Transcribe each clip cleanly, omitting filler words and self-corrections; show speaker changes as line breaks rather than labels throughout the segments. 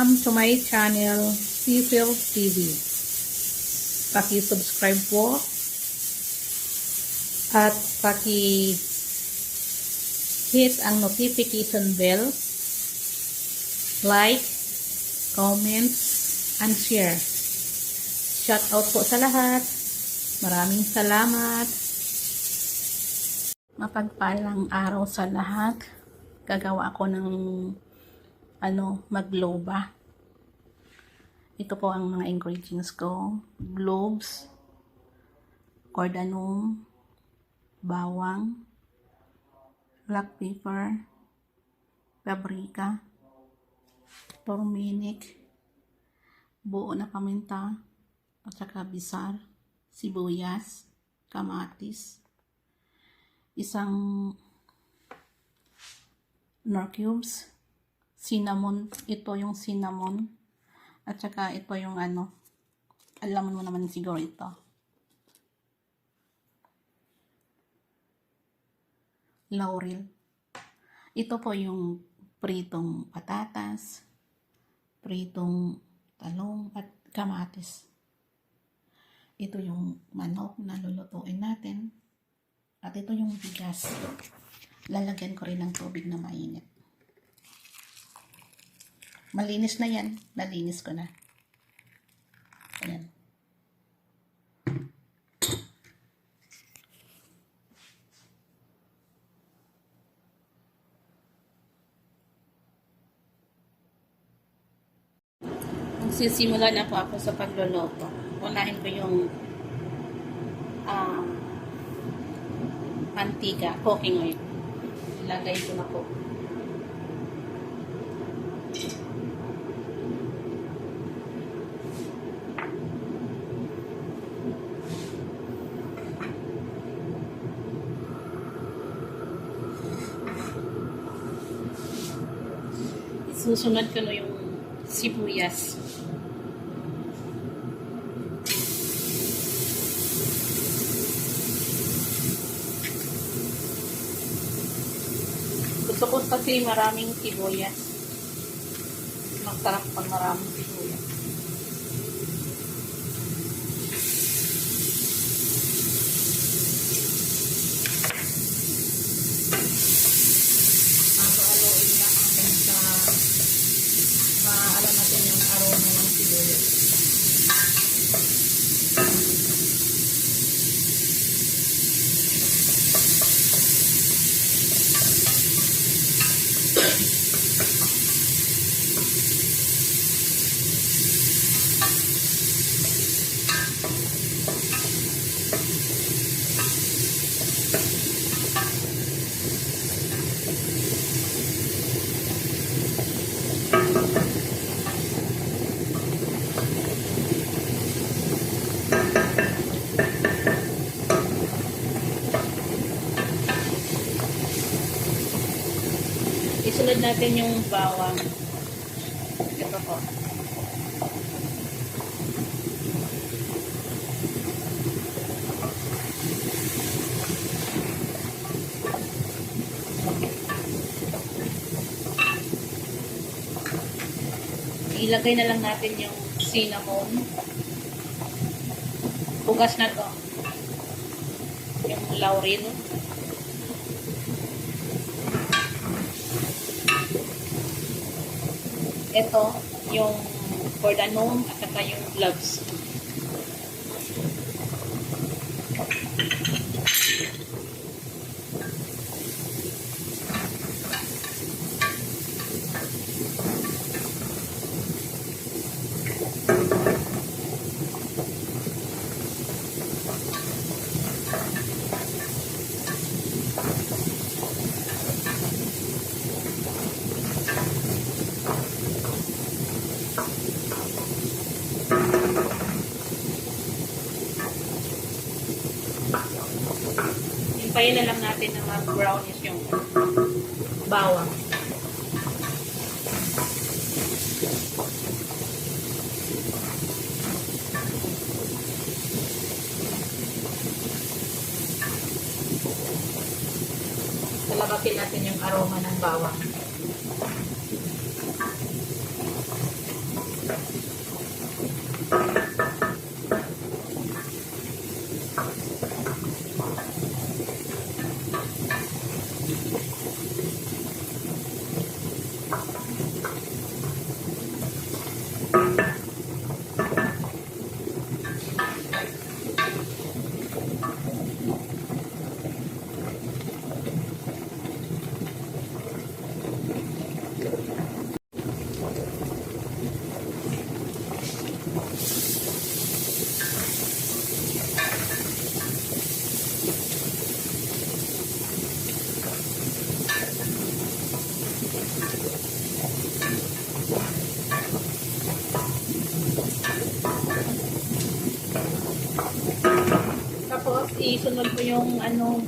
Welcome to my channel, Cecil TV. Paki-subscribe po at paki-hit ang notification bell, like, comments, and share. Shout out po sa lahat. Maraming salamat. Mapagpalang araw sa lahat. Gagawa ako ng magloba. Ito po ang mga ingredients ko. Cloves, cardamom, bawang, black pepper, paprika, turmeric, buo na paminta, at saka bisar, sibuyas, kamatis, isang nor cubes, cinnamon, ito yung cinnamon, at saka ito yung alam mo naman siguro ito. Laurel. Ito po yung pritong patatas, pritong talong, at kamatis. Ito yung manok na lulutuin natin. At ito yung bigas. Lalagyan ko rin ng tubig na mainit. Malinis na yan. Nalinis ko na. Ayan. Magsisimula na po ako sa pagluluto. Unahin ko yung mantika, cooking oil. Ilagay ko na po. Susunod ko na yung sibuyas. Gusto ko kasi maraming sibuyas. Masarap pag maraming sibuyas. Halo-haloin lang hanggang sa maalam natin yung aroma ng sibuyas. Isunod natin yung bawang. Ito po. Ilagay na lang natin yung cinnamon. Hugas na to. Yung laurel. Ito, yung cardamom at saka yung cloves. Hintayin na lang natin na mag-brownish yung bawang. Salabatin natin yung aroma ng bawang. Tapos, isunod ko yung ano,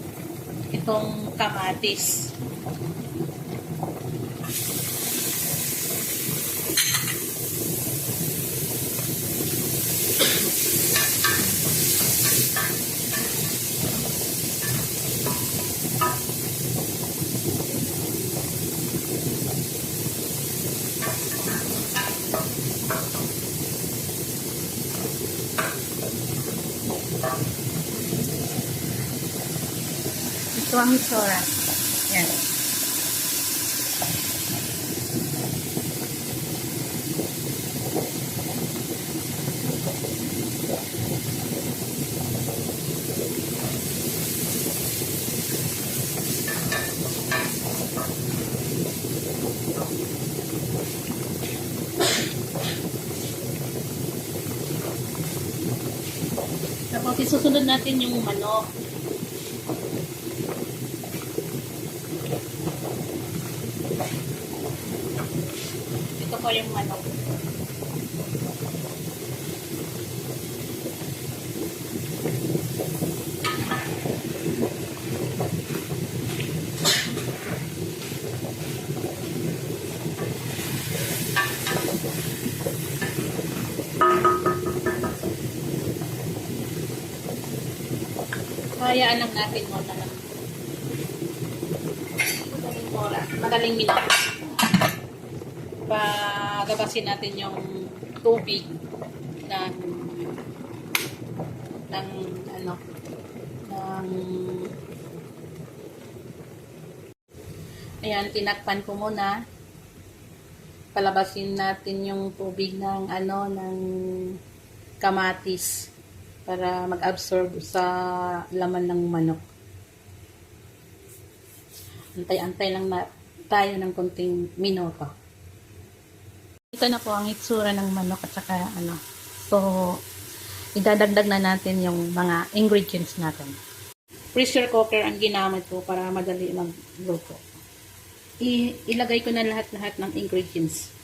itong kamatis. Ito ang itsura. Yan. Tapos isusunod natin yung manok. Ito po yung manok. Hayaan lang natin muna lang. Madaling minute. Pagabasin natin yung tubig ng ano ng ayan, tinakpan ko muna. Palabasin natin yung tubig ng ano ng kamatis para mag-absorb sa laman ng manok. Antay-antay lang na tayo ng konting minuto. Ito na po ang itsura ng manok at saka ano. So, idadagdag na natin yung mga ingredients natin. Pressure cooker ang ginamit ko para madali magluto. Ilagay ko na lahat-lahat ng ingredients.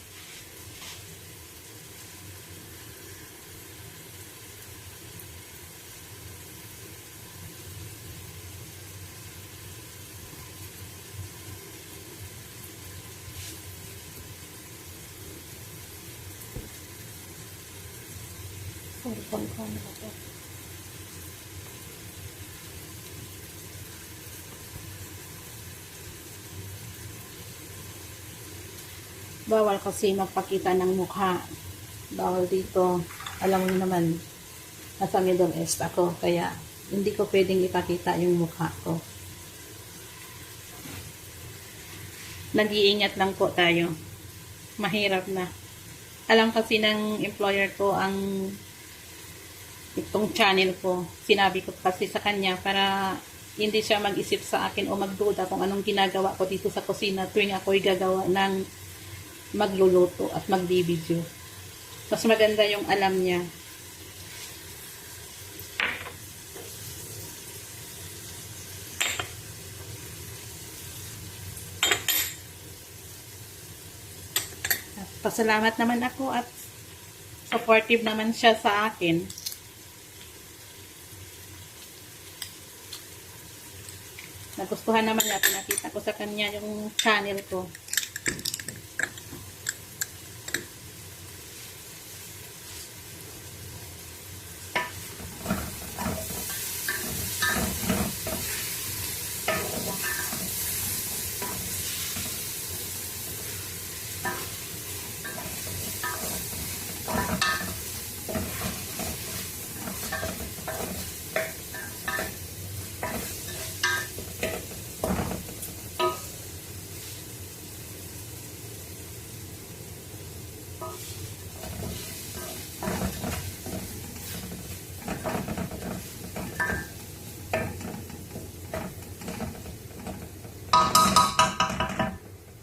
Bawal kasi magpakita ng mukha. Bawal dito. Alam mo naman, nasa Middle East ako. Kaya, hindi ko pwedeng ipakita yung mukha ko. Nag-iingat lang po tayo. Mahirap na. Alam kasi ng employer ko ang itong channel ko. Sinabi ko kasi sa kanya para hindi siya mag-isip sa akin o magduda kung anong ginagawa ko dito sa kusina tuwing ako'y gagawa ng magluluto at magbibideo. Mas maganda yung alam niya. Pasalamat naman ako at supportive naman siya sa akin. Nagustuhan naman niya. Pinakita ko sa kanya yung channel ko.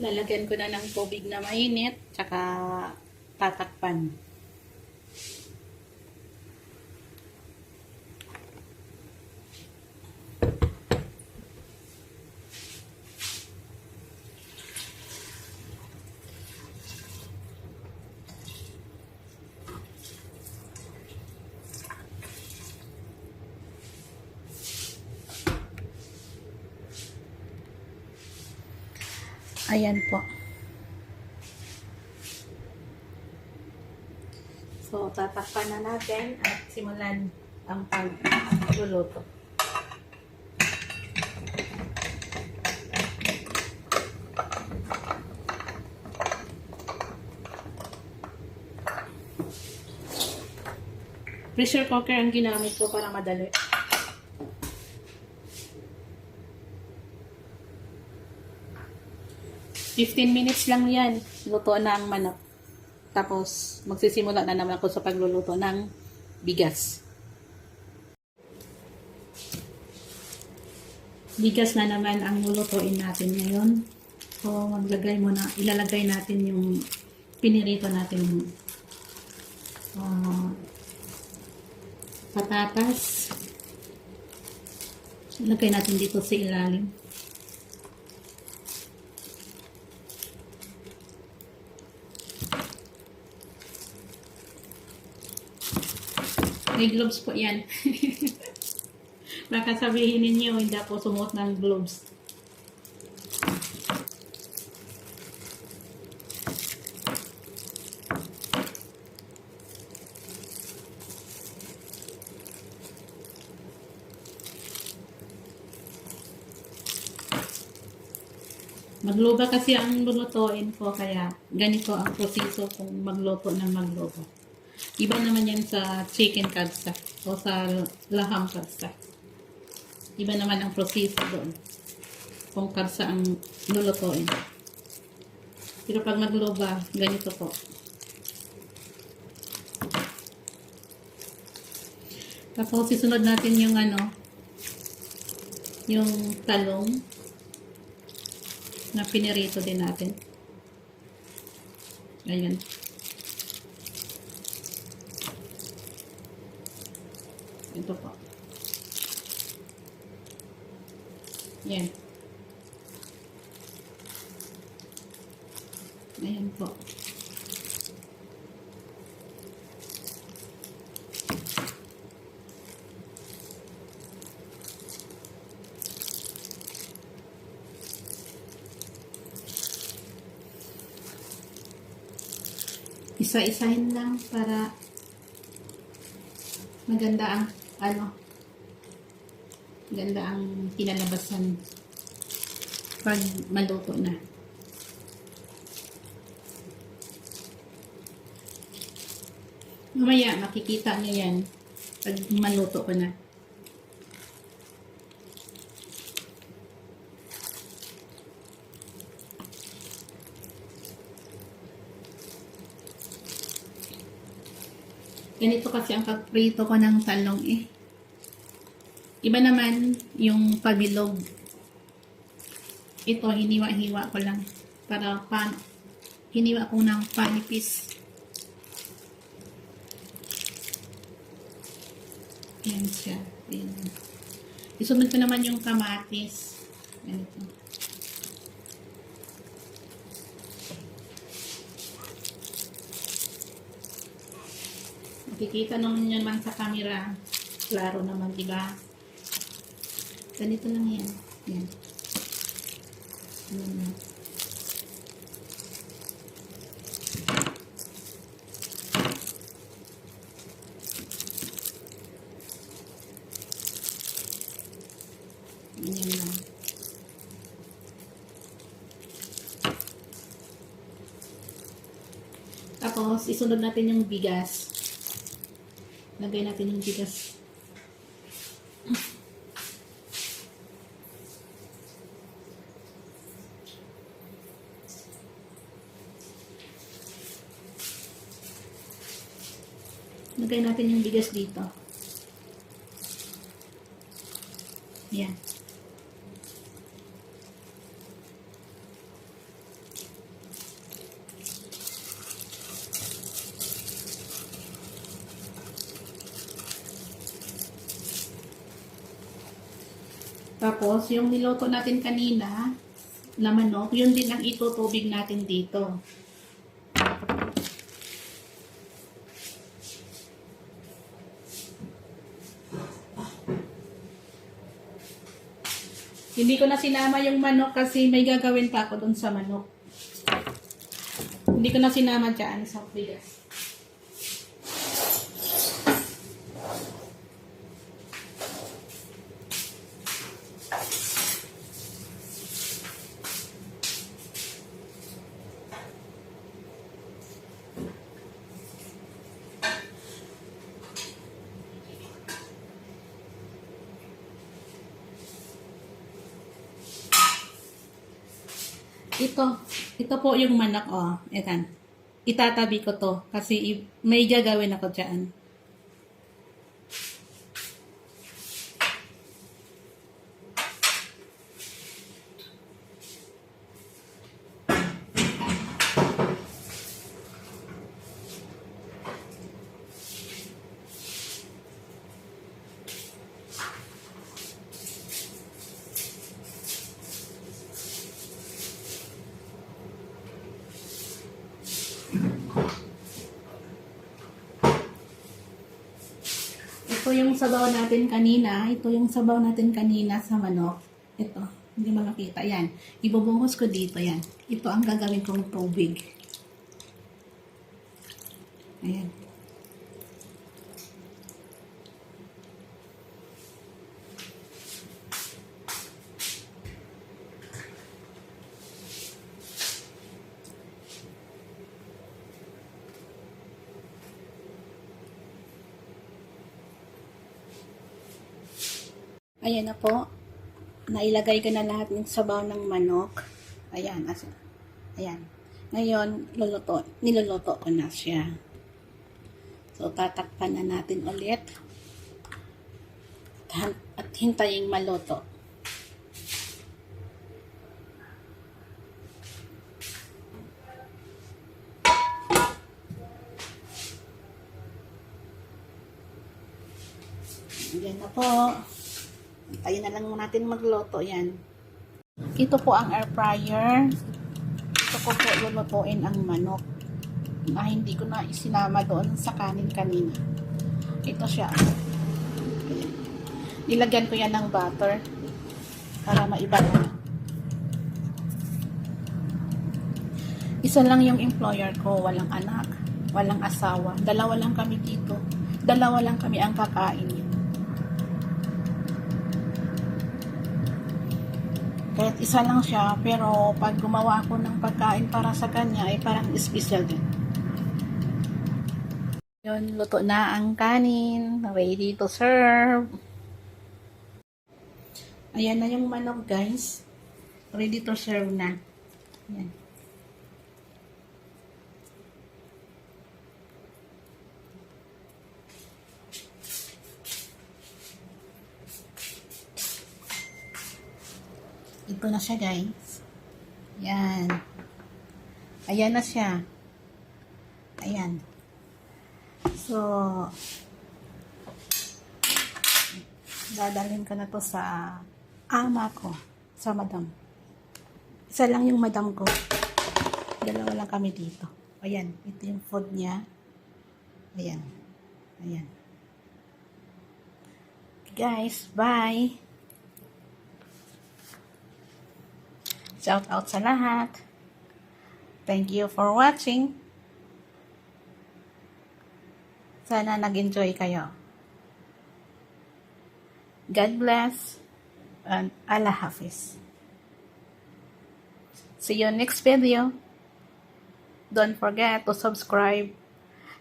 Lalagyan ko na ng tubig na mainit, tsaka tatakpan. Ayan po. So, tatakpan na natin at simulan ang pagluluto. Pressure cooker ang ginamit ko para madali. "15 minutes lang yan. Luto na ang manok. Tapos, magsisimula na naman ako sa pagluluto ng bigas. Bigas na naman ang lulutuin natin ngayon. So, ilalagay natin yung pinirito natin patatas. Ilagay natin dito sa ilalim. May gloves po yan. Baka sabihin ninyo, hindi ako sumuot ng gloves. Magluba kasi ang lulutuin ko, kaya ganito ang proseso kung magluto ng magluto. Iba naman yan sa chicken kabsa o sa laham kabsa. Iba naman ang proseso doon kung kabsa ang lulutuin. Pero pag magluba, ganito po. Tapos sisunod natin yung yung talong na pinirito din natin. Ayan. Ito po. Yan. Ayan po. Isa-isahin lang para maganda ang ganda ang kinalabasan pag maluto na. Mamaya makikita nyo yan pag maluto ko na. Ganito kasi ang pagprito ko ng talong eh. Iba naman yung pabilog. Ito, hiniwa-hiwa ko lang. Hiniwa ko ng panipis. Yan siya. Yan. Isunod ko naman yung kamatis. Ganito. Makikita naman sa camera. Klaro naman, diba? Ganito lang yan. Yan. Yan. Yan lang. Tapos, isunod natin yung bigas. Lagay natin yung bigas. Lagay natin yung bigas dito. Yan. Tapos, yung niloto natin kanina, na manok, yun din ang itutubig natin dito. Hindi ko na sinama yung manok kasi may gagawin pa ako dun sa manok. Hindi ko na sinama dyan sa bigas. Ito po yung manok, oh. Etan. Itatabi ko to kasi may gagawin ako dyan. Ito yung sabaw natin kanina. Ito yung sabaw natin kanina sa manok. Ito. Hindi mo makita. Yan. Ibubuhos ko dito. Yan. Ito ang gagawin kong tubig. Ayan. Ayan na po. Nailagay ko na lahat ng sabaw ng manok. Ayan. Ayan. Ngayon, niluluto ko na siya. So, tatakpan na natin ulit. At hintayin maluto. Ayan na po. Tayo na lang natin magluto yan. Ito po ang air fryer. Ito ko po lulutuin ang manok na hindi ko na isinama doon sa kanin kanina. Ito siya. Nilagyan ko yan ng butter para maiba na. Isa lang yung employer ko, walang anak, walang asawa. Dalawa lang kami dito. Dalawa lang kami ang kakain. Kahit isa lang siya, pero pag gumawa ako ng pagkain para sa kanya, ay parang special din. Yun, luto na ang kanin. Ready to serve. Ayan na yung manok, guys. Ready to serve na. Ayan. Ito na siya, guys. Ayan. Ayan na siya. Ayan. So, dadalhin ko na to sa ama ko. Sa madam. Isa lang yung madam ko. Dalawa lang kami dito. Ayan. Ito yung food niya. Ayan. Ayan. Guys, bye! Shout out sa lahat. Thank you for watching. Sana nag-enjoy kayo. God bless and Allah Hafiz. See you next video. Don't forget to subscribe,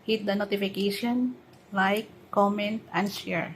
hit the notification, like, comment, and share.